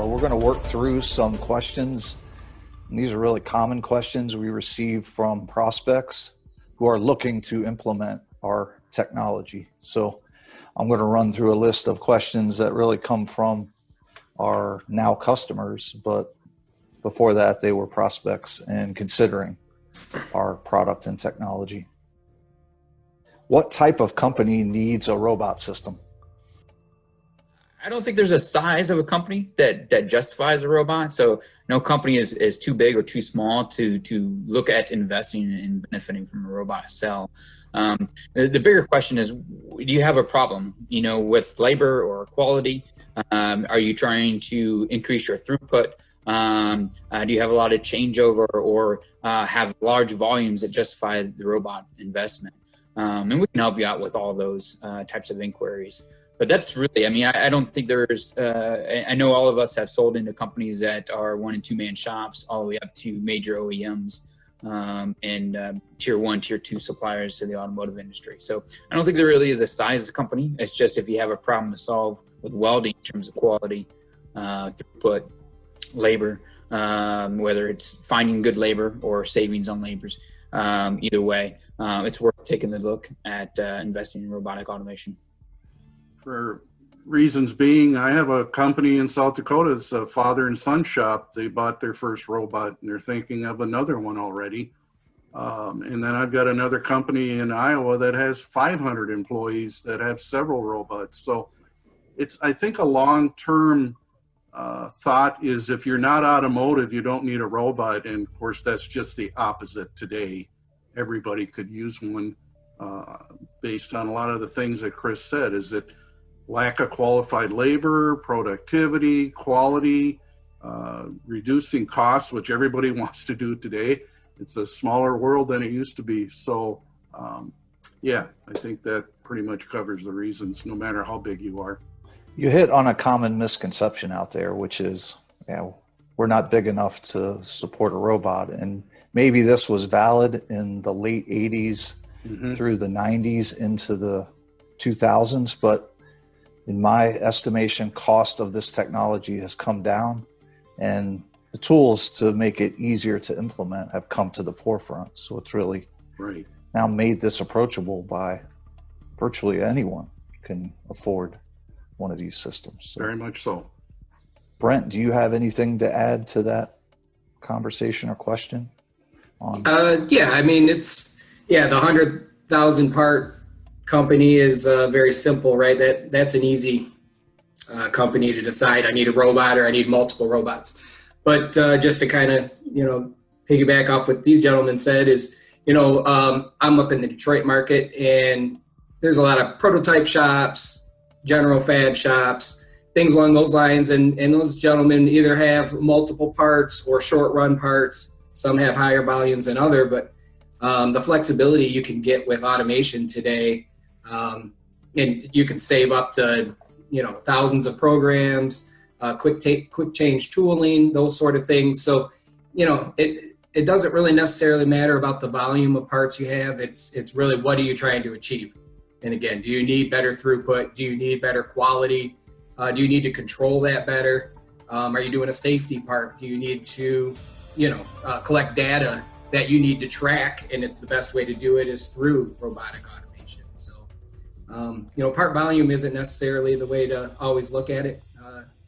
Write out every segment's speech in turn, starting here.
We're going to work through some questions. And these are really common questions we receive from prospects who are looking to implement our technology. So I'm going to run through a list of questions that really come from our now customers, but before that they were prospects and considering our product and technology. What type of company needs a robot system? I don't think there's a size of a company that justifies a robot. So no company is too big or too small to look at investing and benefiting from a robot itself. The bigger question is, do you have a problem, with labor or quality? Are you trying to increase your throughput? Do you have a lot of changeover or have large volumes that justify the robot investment? And we can help you out with all those types of inquiries. But that's really, I don't think there's, I know all of us have sold into companies that are 1 and 2 man shops all the way up to major OEMs and tier 1, tier 2 suppliers to the automotive industry. So I don't think there really is a size of company. It's just if you have a problem to solve with welding in terms of quality, throughput, labor, whether it's finding good labor or savings on labors, either way, it's worth taking a look at investing in robotic automation. For reasons being, I have a company in South Dakota. It's a father and son shop. They bought their first robot and they're thinking of another one already. And then I've got another company in Iowa that has 500 employees that have several robots. So it's, I think, a long-term thought is if you're not automotive, you don't need a robot. And of course, that's just the opposite today. Everybody could use one based on a lot of the things that Chris said. Is it lack of qualified labor, productivity, quality, reducing costs, which everybody wants to do today. It's a smaller world than it used to be. So, yeah, I think that pretty much covers the reasons, no matter how big you are. You hit on a common misconception out there, which is, we're not big enough to support a robot. And maybe this was valid in the late 80s through the 90s into the 2000s, but in my estimation, cost of this technology has come down and the tools to make it easier to implement have come to the forefront. So it's really now made this approachable by virtually anyone can afford one of these systems. So, very much so. Brent, do you have anything to add to that conversation or question? It's the 100,000 part company is very simple, right? That's an easy company to decide. I need a robot or I need multiple robots. But just to kind of piggyback off what these gentlemen said is I'm up in the Detroit market and there's a lot of prototype shops, general fab shops, things along those lines, and those gentlemen either have multiple parts or short run parts. Some have higher volumes than other, but the flexibility you can get with automation today, and you can save up to thousands of programs, quick change tooling, those sort of things. So it doesn't really necessarily matter about the volume of parts you have. It's really, what are you trying to achieve? And again, do you need better throughput? Do you need better quality? Do you need to control that better? Are you doing a safety part? Do you need to collect data that you need to track? And it's the best way to do it is through robotic automation. So, part volume isn't necessarily the way to always look at it.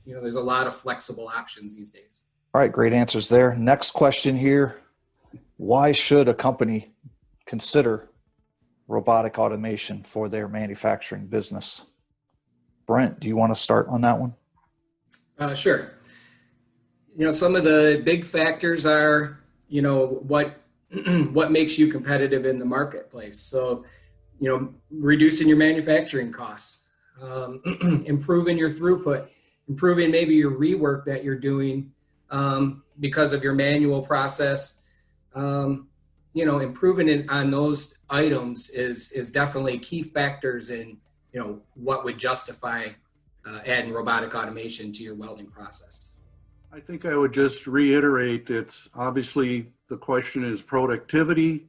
There's a lot of flexible options these days. All right, great answers there. Next question here. Why should a company consider robotic automation for their manufacturing business? Brent, do you want to start on that one? Sure. Some of the big factors are, what makes you competitive in the marketplace. So, reducing your manufacturing costs, improving your throughput, improving maybe your rework that you're doing because of your manual process. Improving it on those items is definitely key factors in, what would justify adding robotic automation to your welding process. I think I would just reiterate, it's obviously the question is productivity,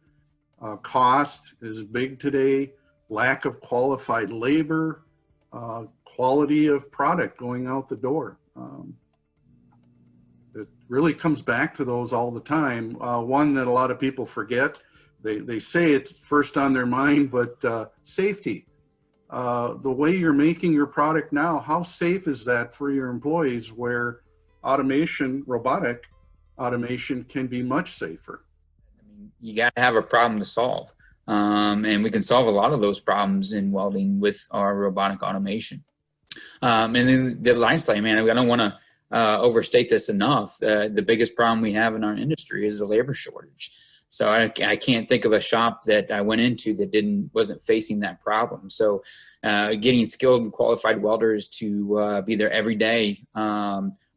cost is big today, lack of qualified labor, quality of product going out the door. really comes back to those all the time. One that a lot of people forget, they say it's first on their mind, but safety. The way you're making your product now, how safe is that for your employees, where automation, robotic automation, can be much safer? I mean, you got to have a problem to solve. And we can solve a lot of those problems in welding with our robotic automation. And then the last thing, man, I don't want to overstate this enough. The biggest problem we have in our industry is the labor shortage. So I can't think of a shop that I went into that wasn't facing that problem. So getting skilled and qualified welders to be there every day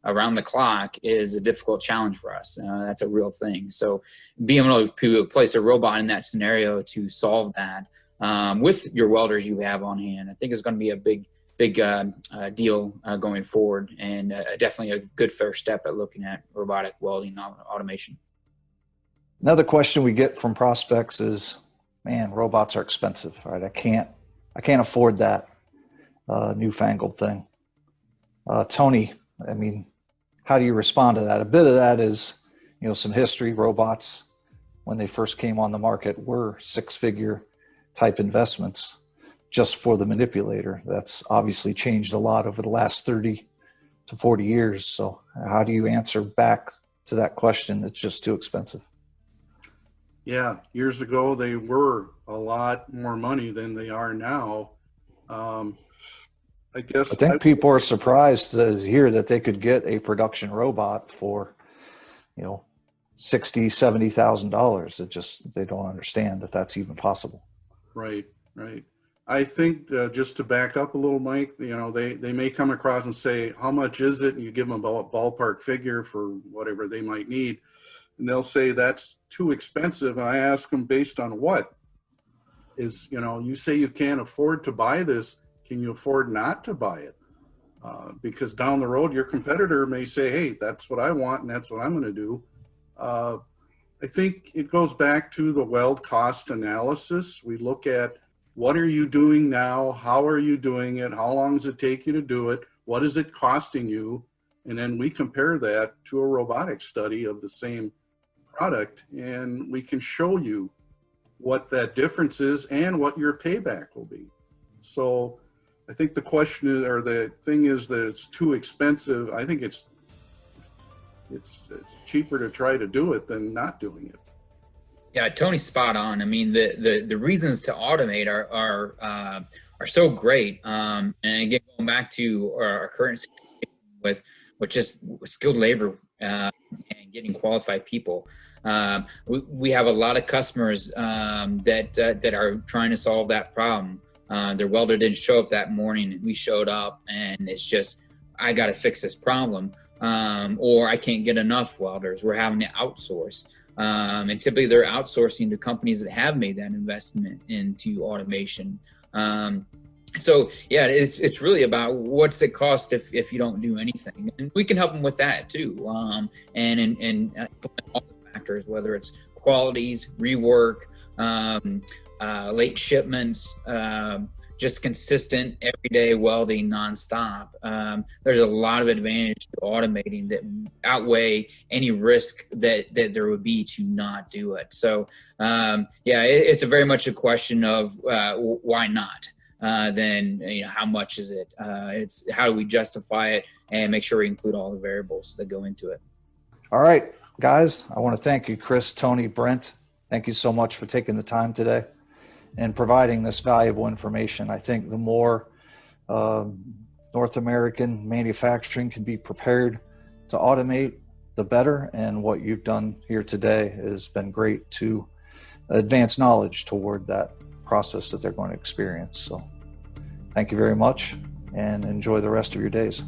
around the clock is a difficult challenge for us. That's a real thing. So being able to place a robot in that scenario to solve that with your welders you have on hand, I think is going to be a big deal going forward, and definitely a good first step at looking at robotic welding automation. Another question we get from prospects is, man, robots are expensive, right? I can't afford that newfangled thing. Tony, I mean, how do you respond to that? A bit of that is, some history. Robots, when they first came on the market, were six-figure type investments just for the manipulator. That's obviously changed a lot over the last 30 to 40 years. So how do you answer back to that question? It's just too expensive. Yeah, years ago, they were a lot more money than they are now. I think people are surprised to hear that they could get a production robot for, $60,000, $70,000. They don't understand that that's even possible. Right. I think just to back up a little, Mike, they may come across and say, how much is it? And you give them a ballpark figure for whatever they might need. And they'll say that's too expensive. And I ask them, based on what? You say you can't afford to buy this. Can you afford not to buy it? Because down the road, your competitor may say, hey, that's what I want and that's what I'm going to do. I think it goes back to the weld cost analysis. We look at, what are you doing now? How are you doing it? How long does it take you to do it? What is it costing you? And then we compare that to a robotic study of the same product, and we can show you what that difference is and what your payback will be. So I think the question is, or the thing is, that it's too expensive. I think it's cheaper to try to do it than not doing it. Yeah, Tony's spot on. I mean, the reasons to automate are so great. And again, going back to our current situation with just skilled labor and getting qualified people, we have a lot of customers that are trying to solve that problem. Their welder didn't show up that morning. We showed up, and it's just, I got to fix this problem, or I can't get enough welders. We're having to outsource. And typically they're outsourcing to companies that have made that investment into automation. So yeah, it's really about what's it cost if you don't do anything, and we can help them with that too. And all the factors, whether it's qualities, rework, late shipments, just consistent everyday welding nonstop. There's a lot of advantage to automating that outweigh any risk that there would be to not do it. So it's a very much a question of why not? Then how much is it? It's how do we justify it and make sure we include all the variables that go into it. All right, guys, I want to thank you, Chris, Tony, Brent. Thank you so much for taking the time today and providing this valuable information. I think the more North American manufacturing can be prepared to automate, the better. And what you've done here today has been great to advance knowledge toward that process that they're going to experience. So thank you very much, and enjoy the rest of your days.